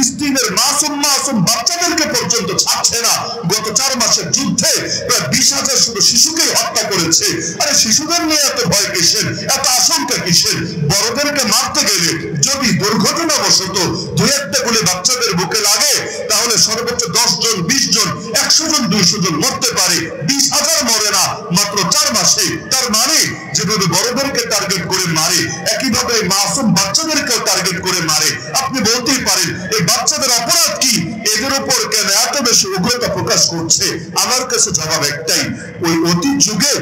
ফিলিস্তিনের মাসুম বাচ্চাদেরকে পর্যন্ত ছাড়ছে না। গত 4 মাসের যুদ্ধে প্রায় 20,000 শুধু শিশুকেই হত্যা করেছে। আরে শিশুদের নিয়ে এত ভয় কিসের, এত আশঙ্কা কিসের? বড়দেরকে মারতে গেলে যদি দুর্ঘটনাবশত 2-1টা গুলি বাচ্চাদের বুকে লাগে, তাহলে সর্বোচ্চ 10 জন, 20 জন, 100 জন, 200 জন মরতে পারে। 20,000 মরে না মাত্র 4 মাসে। তার মানে যেভাবে বড়দেরকে টার্গেট করে মারে, একইভাবে মাসুম বাচ্চাদেরকেও টার্গেট করে মারে। আপনি বলতেই পারেন এই বাচ্চাদের অপরাধ কি, এদের উপর কেন এত বেশি উগ্রতা প্রকাশ করছে? আমার কাছে জবাব একটাই, ওই অতীত যুগে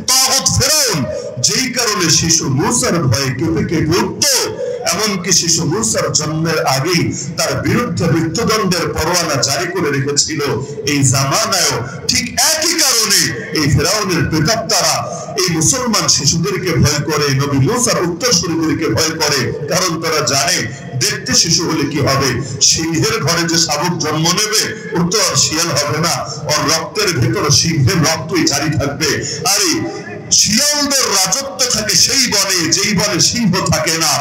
তাগুত ফেরাউন যেই কারণে শিশু মূসার ভয়ে কেঁপে কেঁপে উঠত, এমনকি শিশু মূসার জন্মের আগেই তার বিরুদ্ধে মৃত্যুদণ্ডের পরোয়ানা জারি করে রেখেছিল। এই জামানায়ও ঠিক একই কারণে এই ফেরাউনের প্রেতাত্মারা এই মুসলমান শিশুদেরকে ভয় করে, নবী মূসার উত্তরসূরিদেরকে ভয় করে। কারণ তারা জানে দেখতে শিশু হলে কি হবে, সিংহের ঘরে যে শাবক জন্ম নেবে ওর তো আর শিয়াল হবে না, ওর রক্তের ভেতরে সিংহের রক্তই জারি থাকবে। আরে শিয়ালদের রাজত্ব থাকে সেই বনে যেই বনে সিংহ থাকে না।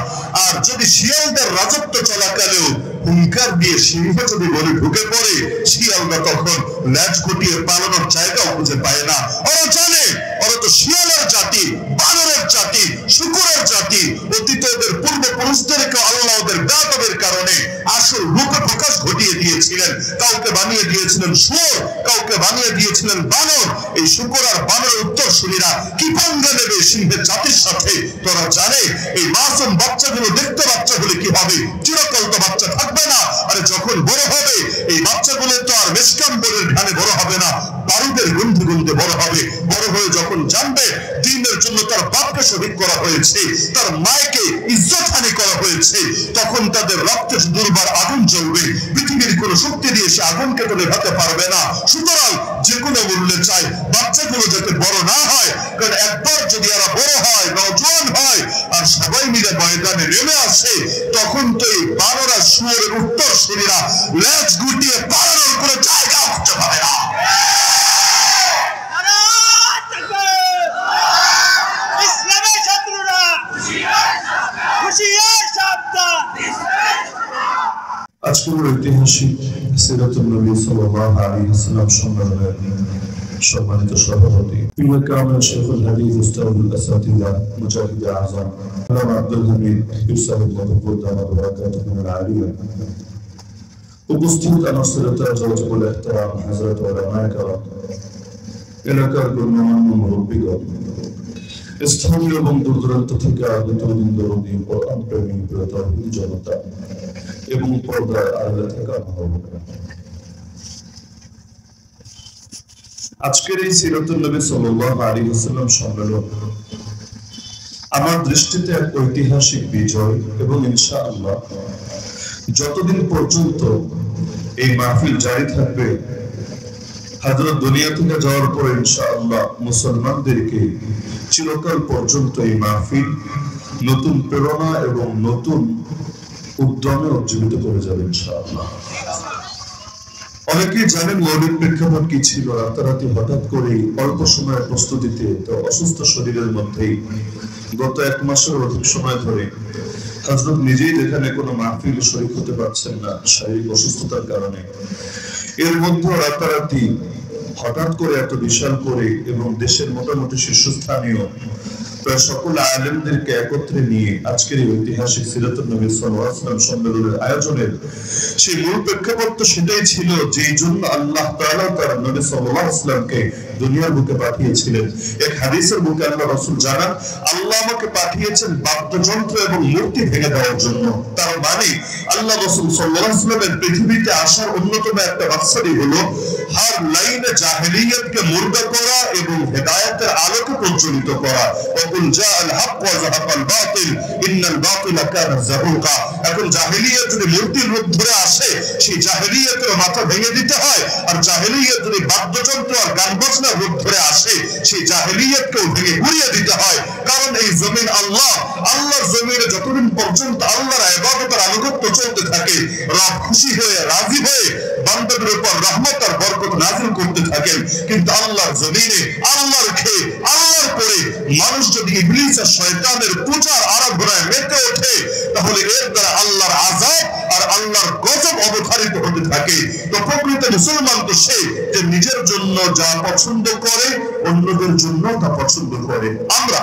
আর যদি শিয়ালদের রাজত্ব চলাকালেও হুঙ্কার দিয়ে সিংহ যদি বনে ঢুকে পড়ে, শিয়ালরা তখন ল্যাজ গুটিয়ে পালানোর জায়গাও খুঁজে পায় না। ওরা জানে ওরা তো শিয়ালের জাতি, বানরের জাতি, শূকরের জাতি। অতীতে ওদের পূর্বপুরুষদেরকে আল্লাহ ওদের দাতাদের কারণে আসল রূপে প্রকাশ ঘটিয়ে দিয়েছিলেন। কাউকে বানিয়ে দিয়েছিলেন শুয়োর, কাউকে বানিয়ে দিয়েছিলেন বানর। এই শূকর আর বানরের উত্তরসূরিরা কি পাঙ্গা নেবে সিংহের জাতির সাথে? তোরা জানে এই মাসুম বাচ্চাগুলো দেখতে বাচ্চা হলে কি হবে, চিরকাল তো বাচ্চা থাকবে না। আরে যখন বড় হবে এই বাচ্চাগুলো তো আর মেশকাম্বরের ঘানে বড় হবে না, বারুদের গন্ধে গন্ধে বড় হবে। বড় হয়ে যখন জানবে দিনের জন্য তার বাপকে শহীদ করা হয়েছে, তার মায়েকে ইজ্জতহানি করা হয়েছে, তখন তাদের রক্তে দুর্বার আগুন জ্বলবে। পৃথিবীর কোন শক্তি দিয়ে সে আগুনকে তো নেভাতে পারবে না। সুতরাং যে কোনো মূল্যে চাই বাচ্চাগুলো যাতে বড় না হয়, কারণ একবার যদি এরা বড় হয়, নওজোয়ান হয় আর সবাই মিলে ময়দানে নেমে আসে, তখন তো এই বানরা শুয়োরের উত্তরসূরিরা লেজ গুটিয়ে পালানোর কোনো জায়গা খুঁজে পাবে না। আজকের ঐতিহাসিক সিরাতুন নবী সাল্লাল্লাহু আলাইহি ওয়াসাল্লাম সম্মেলনের সম্মানিত সভাপতি পীর কামেল শেখুল হাদিস উস্তাদুল আসাতিদা মুজাহিদ আযম আল্লামা আব্দুল হামিদ পীর সাহেব দামাত বারাকাতুহুল আলিয়া, উপস্থিত আনসারাত জাওয়াতুল ইহতিরাম হযরত উলামায়ে কেরাম, এলাকার গণ্যমান্য মুরব্বিগণ, স্থানীয় এবং দূরদূরান্ত থেকে আগত দরদী কোরআন প্রেমী প্রিয় জনতা এবং পর্দার আড়ালে থাকা মা-বোনেরা, আজকের এই সিরাতুন নবী সাল্লাল্লাহু আলাইহি ওয়াসাল্লাম সম্মেলন আমার দৃষ্টিতে এক ঐতিহাসিক বিজয় এবং ইনশাআল্লাহ যতদিন পর্যন্ত এই মাহফিল জারি থাকবে, হযরত দুনিয়া থেকে যাওয়ার পর ইনশাআল্লাহ মুসলমানদেরকে চিরকাল পর্যন্ত এই মাহফিল নতুন প্রেরণা এবং নতুন উদ্যমে উজ্জীবিত করে যাবে ইনশাআল্লাহ। অনেকেই জানেন মৌলিক প্রেক্ষাপট কি ছিল। রাতারাতি হঠাৎ করে অল্প সময়ের প্রস্তুতিতে তো অসুস্থ শরীরের মধ্যেই গত 1 মাসের অধিক সময় ধরে হযরত নিজেই যেখানে কোনো মাহফিল শরীক হতে পারছেন না শারীরিক অসুস্থতার কারণে, এর মধ্যে রাতারাতি হঠাৎ করে এত বিশাল করে এবং দেশের মোটামুটি শীর্ষস্থানীয় প্রায় সকল আলেমদেরকে একত্রে নিয়ে আজকের এই ঐতিহাসিক সিরাতুন নবী সাল্লাল্লাহু আলাইহি ওয়াসাল্লাম সম্মেলনের আয়োজনের সেই মূল প্রেক্ষাপট তো সেটাই ছিল যেই জন্য আল্লাহ তাআলা তার নবী সাল্লাল্লাহু আলাইহি ওয়াসাল্লামকে দুনিয়ার বুকে পাঠিয়েছিলেন। এক হাদিসের বুকে আল্লাহ রাসূল জানান, আল্লাহ আমাকে পাঠিয়েছেন বাদ্যযন্ত্র এবং মূর্তি ভেঙে দেওয়ার জন্য। তার মানে আল্লাহ রাসূল সাল্লাল্লাহু আলাইহি ওয়াসাল্লামের পৃথিবীতে আসার অন্যতম একটা মাকসাদই হলো হর লাইনে জাহেলিয়াতকে মুর্দা করা এবং হেদায়েতের আলোকে প্রজ্বলিত করা। ওয়াকুল জাআল হক ওয়া যাহাকাল বাতিল ইন্নাল বাতিলা কানা যাহুকা। এখন জাহেলিয়াত যদি মূর্তির রূপ ধরে আসে, সেই জাহেলিয়াতের মাথা ভেঙে দিতে হয়। আর জাহেলিয়াত যদি বাদ্যযন্ত্র আর গান বাজনার রূপ ধরে আসে, সেই জাহেলিয়াতকেও ভেঙে গুড়িয়ে দিতে হয়। কারণ এই জমিন আল্লাহর জমিনে যতদিন পর্যন্ত আল্লাহর ইবাদতের আনুগত্য চলতে থাকে, রব খুশি হয়ে রাজি হয়ে বান্দাদের উপর রহমত আর বরকত বরকত নাযিল করতে থাকেন। কিন্তু আল্লাহর জমিনে আল্লাহর খেয়ে আল্লাহর পরে মানুষ যদি ইবলিস আর শয়তানের পূজার আরাধনায় মেতে ওঠে, তাহলে এর দ্বারা আল্লাহর আযাব আর আল্লাহর গজব অবধারিত হতে থাকে। তো প্রকৃত মুসলমান তো সে যে নিজের জন্য যা পছন্দ করে অন্যদের জন্য তা পছন্দ করে। আমরা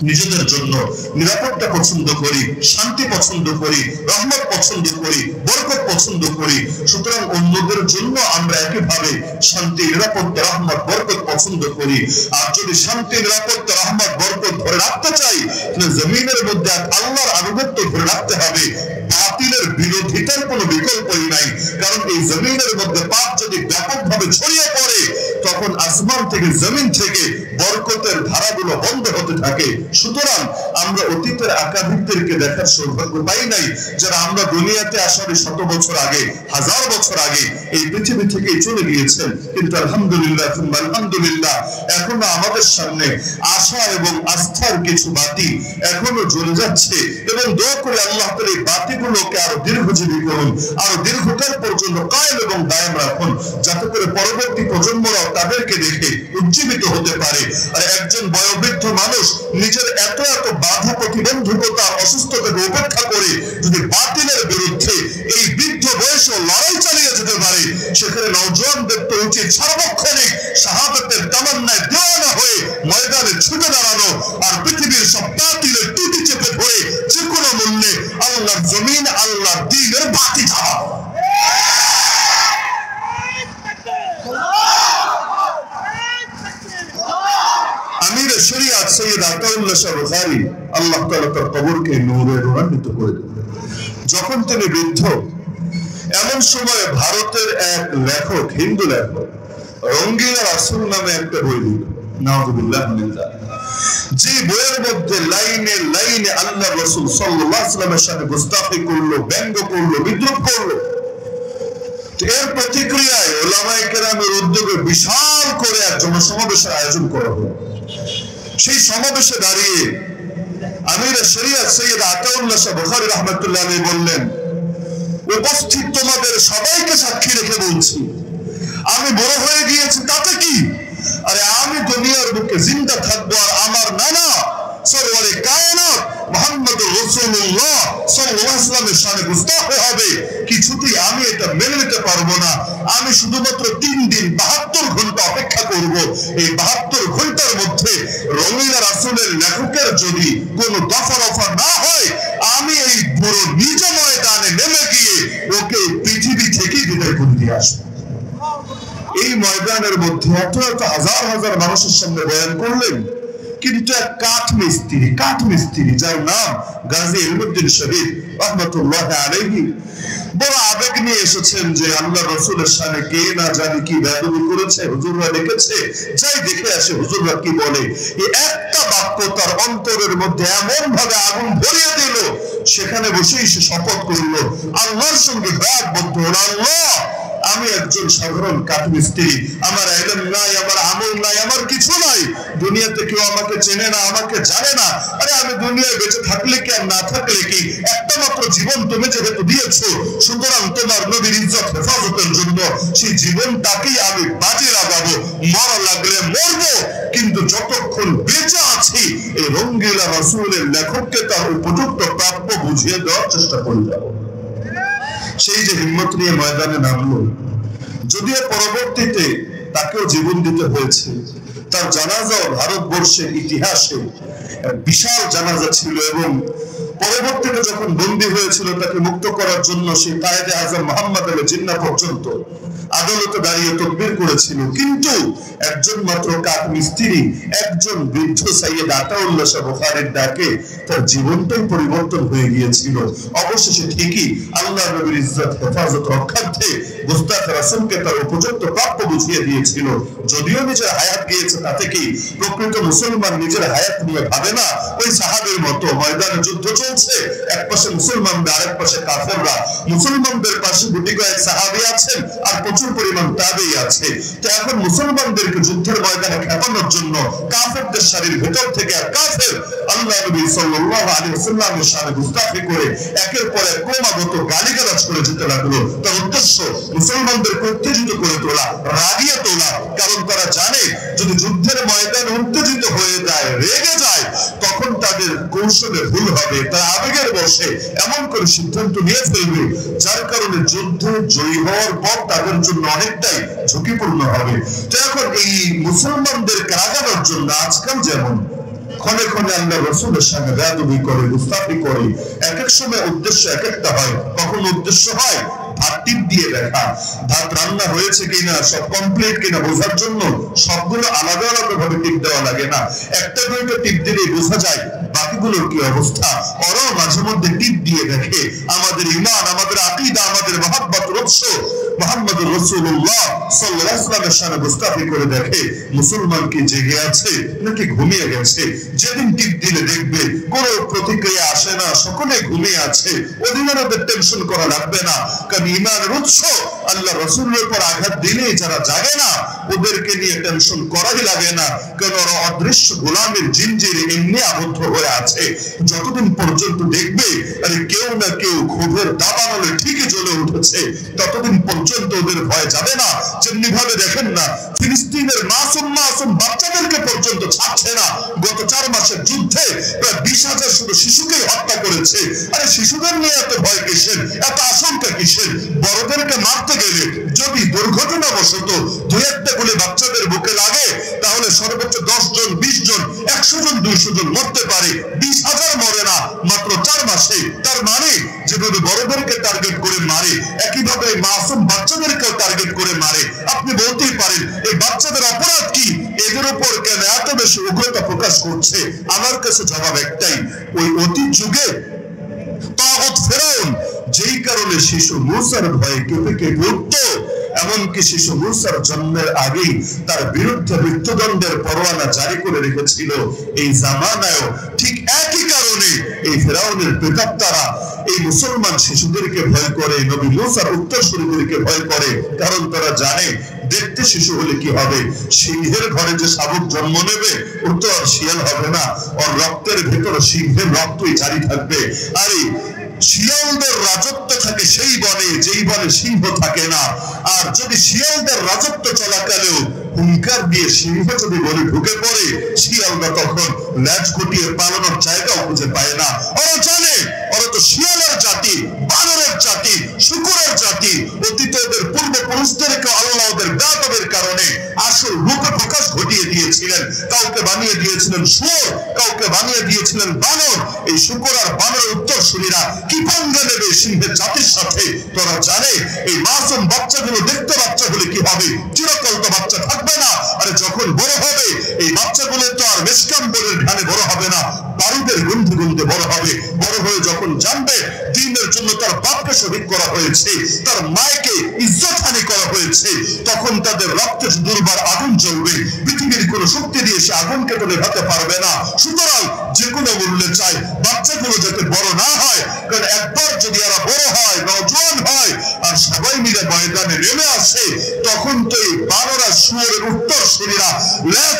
নিজেদের জন্য নিরাপত্তা পছন্দ করি, শান্তি পছন্দ করি, রহমত পছন্দ করি, বরকত পছন্দ করি। সুতরাং অন্যদের জন্য আমরা একইভাবে শান্তি, নিরাপত্তা, রহমত, বরকত পছন্দ করি। আর যদি শান্তি, নিরাপত্তা, রহমত, বরকত ধরে রাখতে চাই, তাহলে জমিনের মধ্যে আল্লাহর আনুগত্য ধরে রাখতে হবে। বাতিলের বিরোধিতার কোনো বিকল্পই নাই। কারণ এই জমিনের মধ্যে পাপ যদি ব্যাপকভাবে ছড়িয়ে পড়ে, তখন আসমান থেকে, জমিন থেকে বরকতের ধারাগুলো বন্ধ হতে থাকে। সুতরাং আমরা অতীতের আকাবিরদেরকে দেখার সৌভাগ্য পাই নাই, যারা আমরা দুনিয়াতে আসার 100 বছর আগে, 1000 বছর আগে এই পৃথিবী থেকে চলে গিয়েছেন। কিন্তু আলহামদুলিল্লাহ, আলহামদুলিল্লাহ, এখনো আমাদের সামনে আশা এবং আস্থার কিছু বাতি এখনো জ্বলে যাচ্ছে। এবং দোয়া করে আল্লাহ তাআলা এই বাতিগুলোকে আরো দীর্ঘজীবী করুন, আরো দীর্ঘকাল পর্যন্ত কায়েম এবং দায়েম রাখুন, যাতে করে পরবর্তী প্রজন্মরাও তাদেরকে দেখে উজ্জীবিত হতে পারে। আর একজন বয়োবৃদ্ধ মানুষ নিজের এত এত বাধা, প্রতিবন্ধকতা, অসুস্থতাকে উপেক্ষা করে যদি বাতিলের বিরুদ্ধে এই বৃদ্ধ বয়সে লড়াই চালিয়ে যেতে পারে, সেখানে নওজোয়ানদের তো উচিত সার্বক্ষণিক শাহাদাতের তামান্নায় দেওয়ানা হয়ে ময়দানে ছুটে দাঁড়ানো, আর পৃথিবীর সব বাতিলের টুটি চেপে ধরে যে কোনো মূল্যে আল্লাহর জমিন, আল্লাহর দ্বীনের বাতি জ্বালানো। আমির শরিয়াত সৈয়দ আতাউল্লাহ শাহ বুখারী আল্লাহ তাআলা তার কবরকে নূরে রূপান্তরিত করে দিলেন। যখন তিনি বৃদ্ধ, এমন সময় ভারতের এক লেখক, হিন্দু লেখক, রঙ্গিলা রাসূল নামে একটা বই লিখল, নাউযুবিল্লাহ মিন যালিক। যে বইয়ের মধ্যে লাইনে লাইনে আল্লাহ রাসূল সাল্লাল্লাহু আলাইহি ওয়াসাল্লামের সাথে গোস্তাখি করলো, ব্যঙ্গ করলো, বিদ্রূপ করলো। এর প্রতিক্রিয়ায় উলামায়ে কেরামের উদ্যোগে বিশাল করে এক জনসমাবেশের আয়োজন করা হলো। সেই সমাবেশে দাঁড়িয়ে আমির শরিয়াত সৈয়দ আতাউল্লাহ শাহ বুখারী রাহমাতুল্লাহ আলাইহি বললেন, উপস্থিত তোমাদের সবাইকে সাক্ষী রেখে বলছি, আমি বড় হয়ে গিয়েছি তাতে কি? আরে আমি দুনিয়ার বুকে জিন্দা থাকবো, আর আমার নানা সরওয়ারে কায়নাত মুহাম্মদুর রাসূলুল্লাহ সাল্লাল্লাহু আলাইহি ওয়াসাল্লামের শানে গুস্তাখি হবে, কিছুতেই আমি এটা মেনে নিতে পারবো না। আমি শুধুমাত্র 3 দিন 72 ঘন্টা অপেক্ষা করব। এই 72 ঘন্টার মধ্যে রঙ্গিলা রাসূলের লেখকের যদি কোনো দফা রফা না হয়, আমি এই বড় নিজ ময়দানে নেমে গিয়ে ওকে পৃথিবী থেকে বিদায় করে দিয়ে আসবো। এই ময়দানের মধ্যে এত এত হাজার হাজার মানুষের সামনে বয়ান করলেন, কিন্তু এক কাঠ মিস্ত্রি যার নাম গাজী ইলমুদ্দিন শহীদ রাহমাতুল্লাহ আলাইহি বড় আবেগ নিয়ে এসেছেন যে আল্লাহ রাসূলের শানে কে না জানি কি বেয়াদবি করেছে, হুজুররা লিখেছে, যাই দেখে আসে হুজুররা কি বলে। এই একটা বাক্য তার অন্তরের মধ্যে এমন ভাবে আগুন ভরিয়ে দিল, সেখানে বসেই সে শপথ করলো, আল্লাহর সঙ্গে বেয়াদবদ্ধ হলো, আল্লাহ আমি একজন সাধারণ কাঠমিস্ত্রি, আমার ইলম নাই, আমার আমল নাই, আমার কিছু নাই, দুনিয়াতে কেউ আমাকে চেনে না, আমাকে জানে না। আরে আমি দুনিয়ায় বেঁচে থাকলে কি আর না থাকলে কি, একটা মাত্র জীবন তুমি যেহেতু দিয়েছো, সুতরাং তোমার নবীর ইজ্জত হেফাজতের জন্য সেই জীবনটাকেই আমি বাজি লাগাবো, মরা লাগলে মরবো, কিন্তু যতক্ষণ বেঁচে আছি এই রঙ্গিলা রাসূলের লেখককে তার উপযুক্ত প্রাপ্য বুঝিয়ে দেওয়ার চেষ্টা করে যাবো। সেই যে হিম্মত নিয়ে ময়দানে নামলো, যদিও পরবর্তীতে তাকেও জীবন দিতে হয়েছে, তার জানাজাও ভারতবর্ষের ইতিহাসে বিশাল জানাজা ছিল, এবং পরবর্তীতে যখন বন্দী হয়েছিল তাকে মুক্ত করার জন্য সেই কায়েদে আজম মোহাম্মদ আলী জিন্নাহ পর্যন্ত আদালতে দাঁড়িয়ে তকবীর করেছিল। কিন্তু একজন মাত্র কাঠ মিস্ত্রি, একজন বৃদ্ধ সৈয়দ আতাউল্লাহ শাহ বুখারীর ডাকে তার জীবনটাই পরিবর্তন হয়ে গিয়েছিল। অবশেষে ঠিকই আল্লাহ নবীর ইজ্জত হেফাজত রক্ষার্থে গোস্তাখ রাসূলকে তার উপযুক্ত প্রাপ্য বুঝিয়ে দিয়েছিল। যদিও নিজের হায়াত গিয়েছে, তাতে কি প্রকৃত মুসলমান নিজের হায়াত নিয়ে ভাবে না? ওই সাহাবীর মতো ময়দানে যুদ্ধ চলছে, এক পাশে মুসলমানরা, আরেক পাশে কাফেররা। মুসলমানদের পাশে গুটি কয়েক সাহাবী আছেন, আর প্রচুর পরিমাণ তাবেঈ আছে। তো এখন মুসলমানদেরকে যুদ্ধের ময়দানে খেপানোর জন্য কাফেরদের সারির ভেতর থেকে এক কাফের আল্লাহ নবী সাল্লাল্লাহু আলাইহি ওয়াসাল্লামের শানে গুস্তাখি করে একের পর এক ক্রমাগত গালিগালাজ করে যেতে লাগলো। তার উদ্দেশ্য মুসলমানদেরকে উত্তেজিত করে তোলা, রাগিয়ে তোলা। কারণ তারা জানে যদি যুদ্ধের ময়দান উত্তেজিত হয়ে যায়, রেগে যায়, তখন তাদের কৌশলে ভুল হবে, তারা আবেগের বশে এমন করে সিদ্ধান্ত নিয়ে ফেলবে যার কারণে যুদ্ধে জয়ী হওয়ার পর তাদের জন্য অনেকটাই ঝুঁকিপূর্ণ হবে। তো এখন এই মুসলমানদের রাগানোর জন্য আজকাল যেমন ক্ষণে ক্ষণে আল্লাহ রাসূলের সঙ্গে বেয়াদবি করে, গুস্তাখি করে, এক এক সময় উদ্দেশ্য এক একটা হয়। কখন উদ্দেশ্য হয় ভাত টিপ দিয়ে দেখা, ভাত রান্না হয়েছে কিনা, সব কমপ্লিট কিনা বোঝার জন্য সবগুলো আলাদা আলাদা ভাবে টিপ দেওয়া লাগে না, একটা দুইটা টিপ দিলেই বোঝা যায় বাকিগুলোর কি অবস্থা। ওরাও মাঝে মধ্যে টিপ দিয়ে দেখে আমাদের ঈমান, আমাদের আকীদা, আমাদের মহব্বত, রহস্য মুহাম্মদুর রাসূলুল্লাহ সাল্লাল্লাহু আলাইহি ওয়াসাল্লামের সাথে গুস্তাখি করে দেখে মুসলমান কি জেগে আছে নাকি ঘুমিয়ে গেছে। যেদিন টিপ দিলে দেখবে কোনো প্রতিক্রিয়া আসে না, সকলে ঘুমিয়ে আছে, ওদিনের ওদের টেনশন করা লাগবে না। কারণ ঈমানের উৎস আল্লাহ রাসূলের উপর আঘাত দিলে যারা জাগে না ওদেরকে নিয়ে টেনশন করাই লাগে না, কারণ ওরা অদৃশ্য গোলামের জিনজিরে এমনি আবদ্ধ হয়ে আছে। যতদিন পর্যন্ত দেখবে আরে কেউ না কেউ ক্ষোভের দাবানলে ঠিকই জ্বলে উঠেছে, ততদিন পর্যন্ত ওদের ভয় যাবে না। যেমনি ভাবে দেখেন না ফিলিস্তিনের মাসুম বাচ্চাদেরকে পর্যন্ত ছাড়ছে না। গত 4 মাসের যুদ্ধে প্রায় 20,000 শুধু শিশুকেই হত্যা করেছে। আরে শিশুদের নিয়ে এত ভয় কিসের, এত আশঙ্কা কিসের? বড়দেরকে মারতে গেলে যদি দুর্ঘটনাবশত 2-1টা গুলি বাচ্চাদের বুকে লাগে তাহলে সর্বোচ্চ 10 জন, 20 জন, 100 জন, 200 জন মরতে পারে, 20,000 মরে না মাত্র 4 মাসে। তার মানে যেভাবে বড়দেরকে টার্গেট করে মারে, একইভাবে মাসুম বাচ্চাদেরকেও টার্গেট করে মারে। আপনি বলতেই পারেন এই বাচ্চাদের অপরাধ কি, এদের উপর কেন এত বেশি উগ্রতা প্রকাশ করছে? আমার কাছে জবাব একটাই, ওই অতীত যুগে তাগুত ফেরাউন যেই কারণে শিশু মূসার ভয়ে কেঁপে কেঁপে উঠত, এমনকি শিশু মূসার জন্মের আগেই তার বিরুদ্ধে মৃত্যুদণ্ডের পরোয়ানা জারি করে রেখেছিল। এই জামানায়ও ঠিক একই কারণে এই ফেরাউনের প্রেতাত্মারা এই মুসলমান শিশুদেরকে ভয় করে, নবী মূসার উত্তরসূরিদেরকে ভয় করে। কারণ তারা জানে দেখতে শিশু হলে কি হবে, সিংহের ঘরে যে শাবক জন্ম নেবে ও তো আর শিয়াল হবে না, ওর রক্তের ভেতর সিংহের রক্তই জারি থাকবে। আরে শিয়ালদের রাজত্ব থাকে সেই বনে যেই বনে সিংহ থাকে না। আর যদি শিয়ালদের রাজত্ব চলাকালেও হুঙ্কার দিয়ে সিংহ যদি বনে ঢুকে পড়ে, শিয়ালরা তখন ল্যাজ গুটিয়ে পালানোর জায়গাও খুঁজে পায় না। ওরা জানে ওরা তো শিয়ালের জাতি, বানরের জাতি, শূকরের জাতি। অতীতে ওদের পূর্বপুরুষদেরকে আল্লাহ ওদের বেয়াদবির কারণে আসল রূপে প্রকাশ ঘটিয়ে দিয়েছিলেন। কাউকে বানিয়ে দিয়েছিলেন শুয়োর, কাউকে বানিয়ে দিয়েছিলেন বানর। এই শূকর আর বানরের উত্তরসূরিরা কি পাঙ্গা নেবে সিংহের জাতির সাথে? তোরা জানে এই মাসুম বাচ্চাগুলো দেখতে বাচ্চা হলে কি হবে, চিরকাল তো বাচ্চা থাকবে না। আরে যখন বড় হবে এই বাচ্চাগুলো তো আর মেসকাম্বরের ঘানে বড় হবে না, বারুদের গন্ধে গন্ধে বড় হবে। বড় হয়ে যখন জানবে দিনের জন্য তার বাপকে শহীদ করা হয়েছে, তার মায়েকে ইজ্জতহানি করা হয়েছে, তখন তাদের রক্তে দুর্বার আগুন জ্বলবে। পৃথিবীর কোন শক্তি দিয়ে সে আগুনকে তো নেভাতে পারবে না। সুতরাং যে কোনো মূল্যে চাই বাচ্চাগুলো যাতে বড় না হয়, কারণ একবার যদি এরা বড় হয়, নওজোয়ান হয় আর সবাই মিলে ময়দানে নেমে আসে, তখন তো এই বানরা শুয়োরের উত্তরসূরিরা ল্যাজ